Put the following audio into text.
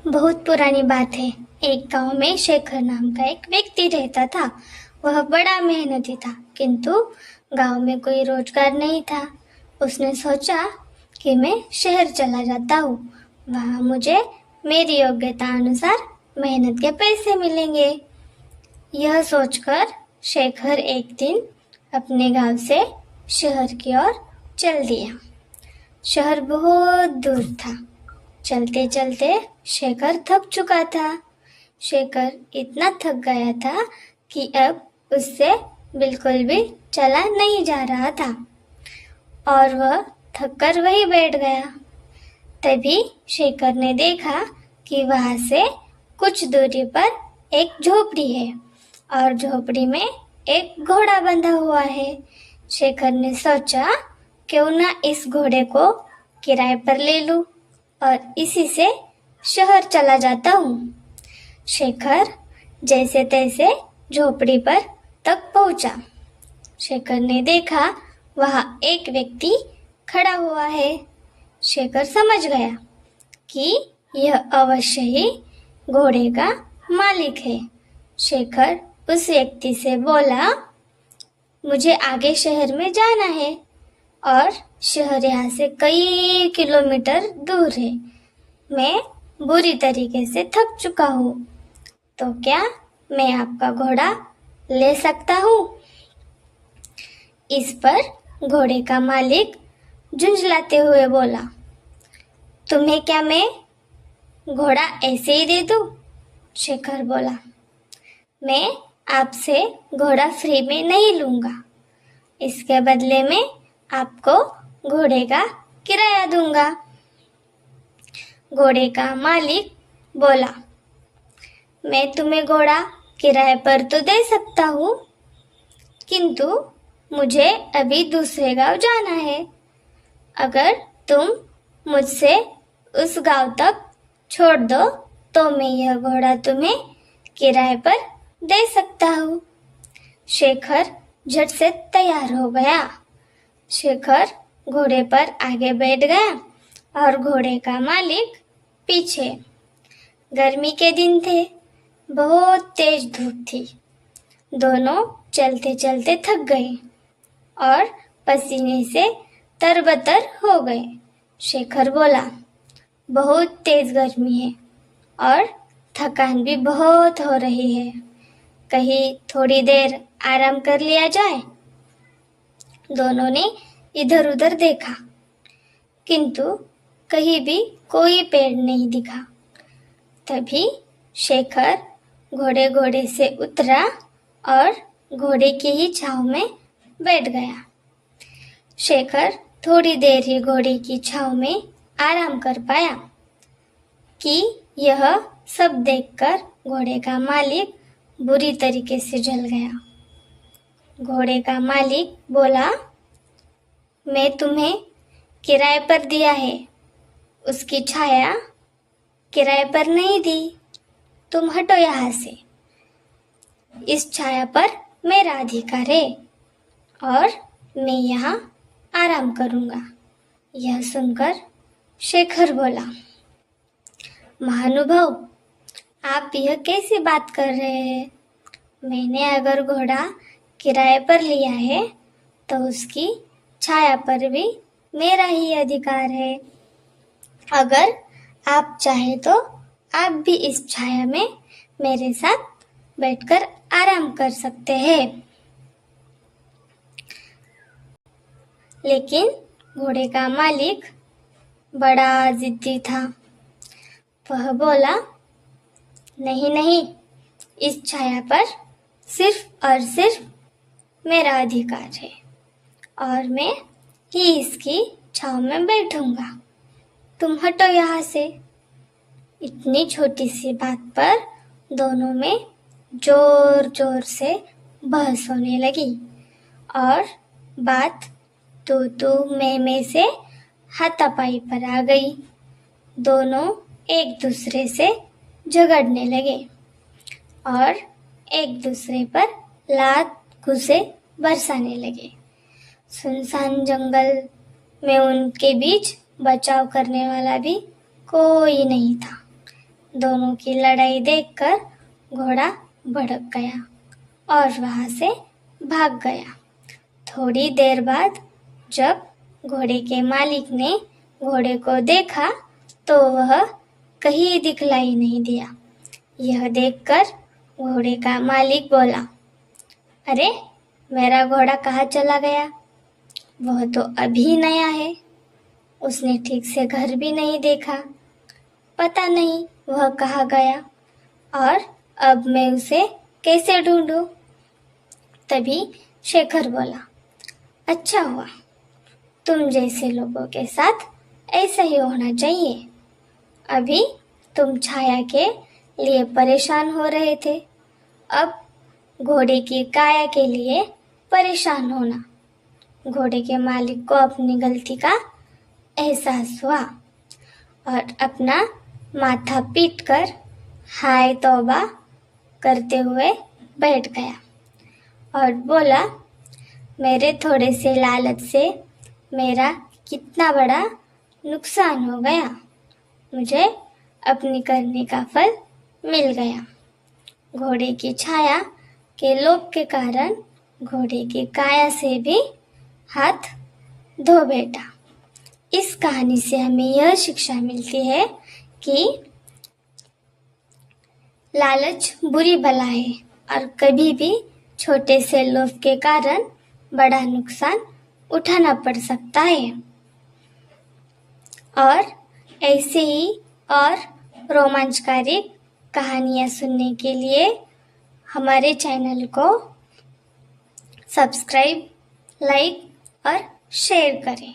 बहुत पुरानी बात है। एक गांव में शेखर नाम का एक व्यक्ति रहता था। वह बड़ा मेहनती था, किंतु गांव में कोई रोजगार नहीं था। उसने सोचा कि मैं शहर चला जाता हूँ, वहाँ मुझे मेरी योग्यता अनुसार मेहनत के पैसे मिलेंगे। यह सोचकर शेखर एक दिन अपने गांव से शहर की ओर चल दिया। शहर बहुत दूर था। चलते चलते शेखर थक चुका था। शेखर इतना थक गया था कि अब उससे बिल्कुल भी चला नहीं जा रहा था और वह थक कर वहीं बैठ गया। तभी शेखर ने देखा कि वहां से कुछ दूरी पर एक झोपड़ी है और झोपड़ी में एक घोड़ा बंधा हुआ है। शेखर ने सोचा, क्यों ना इस घोड़े को किराए पर ले लूं और इसी से शहर चला जाता हूँ। शेखर जैसे तैसे झोपड़ी पर तक पहुंचा। शेखर ने देखा वहां एक व्यक्ति खड़ा हुआ है। शेखर समझ गया कि यह अवश्य ही घोड़े का मालिक है। शेखर उस व्यक्ति से बोला, मुझे आगे शहर में जाना है और शहर यहाँ से कई किलोमीटर दूर है। मैं बुरी तरीके से थक चुका हूँ, तो क्या मैं आपका घोड़ा ले सकता हूँ? इस पर घोड़े का मालिक झुंझलाते हुए बोला, तुम्हें क्या मैं घोड़ा ऐसे ही दे दूँ? शेखर बोला, मैं आपसे घोड़ा फ्री में नहीं लूंगा। इसके बदले में आपको घोड़े का किराया दूंगा। घोड़े का मालिक बोला, मैं तुम्हें घोड़ा किराए पर तो दे सकता हूँ, किंतु मुझे अभी दूसरे गांव जाना है। अगर तुम मुझसे उस गांव तक छोड़ दो तो मैं यह घोड़ा तुम्हें किराए पर दे सकता हूँ। शेखर झट से तैयार हो गया। शेखर घोड़े पर आगे बैठ गया और घोड़े का मालिक पीछे। गर्मी के दिन थे, बहुत तेज धूप थी। दोनों चलते चलते थक गए और पसीने से तरबतर हो गए। शेखर बोला, बहुत तेज गर्मी है और थकान भी बहुत हो रही है, कहीं थोड़ी देर आराम कर लिया जाए। दोनों ने इधर उधर देखा, किंतु कहीं भी कोई पेड़ नहीं दिखा। तभी शेखर घोड़े से उतरा और घोड़े की ही छाव में बैठ गया। शेखर थोड़ी देर ही घोड़े की छाव में आराम कर पाया कि यह सब देखकर घोड़े का मालिक बुरी तरीके से जल गया। घोड़े का मालिक बोला, मैं तुम्हें किराए पर दिया है, उसकी छाया किराए पर नहीं दी। तुम हटो यहाँ से। इस छाया पर मेरा अधिकार है और मैं यहाँ आराम करूँगा। यह सुनकर शेखर बोला, महानुभाव, आप यह कैसी बात कर रहे हैं? मैंने अगर घोड़ा किराए पर लिया है तो उसकी छाया पर भी मेरा ही अधिकार है। अगर आप चाहे तो आप भी इस छाया में मेरे साथ बैठकर आराम कर सकते हैं। लेकिन घोड़े का मालिक बड़ा जिद्दी था। वह बोला, नहीं नहीं, इस छाया पर सिर्फ और सिर्फ मेरा अधिकार है और मैं ही इसकी छाव में बैठूंगा। तुम हटो यहाँ से। इतनी छोटी सी बात पर दोनों में जोर जोर से बहस होने लगी और बात तू मैं से हाथापाई पर आ गई। दोनों एक दूसरे से झगड़ने लगे और एक दूसरे पर लात घुसे बरसाने लगे। सुनसान जंगल में उनके बीच बचाव करने वाला भी कोई नहीं था। दोनों की लड़ाई देखकर घोड़ा भड़क गया और वहां से भाग गया। थोड़ी देर बाद जब घोड़े के मालिक ने घोड़े को देखा तो वह कहीं दिखलाई नहीं दिया। यह देखकर घोड़े का मालिक बोला, अरे मेरा घोड़ा कहाँ चला गया? वह तो अभी नया है, उसने ठीक से घर भी नहीं देखा, पता नहीं वह कहाँ गया और अब मैं उसे कैसे ढूंढूं? तभी शेखर बोला, अच्छा हुआ, तुम जैसे लोगों के साथ ऐसा ही होना चाहिए। अभी तुम छाया के लिए परेशान हो रहे थे, अब घोड़े की काया के लिए परेशान होना। घोड़े के मालिक को अपनी गलती का एहसास हुआ और अपना माथा पीटकर हाय तौबा करते हुए बैठ गया और बोला, मेरे थोड़े से लालच से मेरा कितना बड़ा नुकसान हो गया। मुझे अपनी करने का फल मिल गया। घोड़े की छाया के लोभ के कारण घोड़े की काया से भी हाथ धो बैठा। इस कहानी से हमें यह शिक्षा मिलती है कि लालच बुरी बला है और कभी भी छोटे से लोभ के कारण बड़ा नुकसान उठाना पड़ सकता है। और ऐसे ही और रोमांचकारी कहानियाँ सुनने के लिए हमारे चैनल को सब्सक्राइब, लाइक और शेयर करें।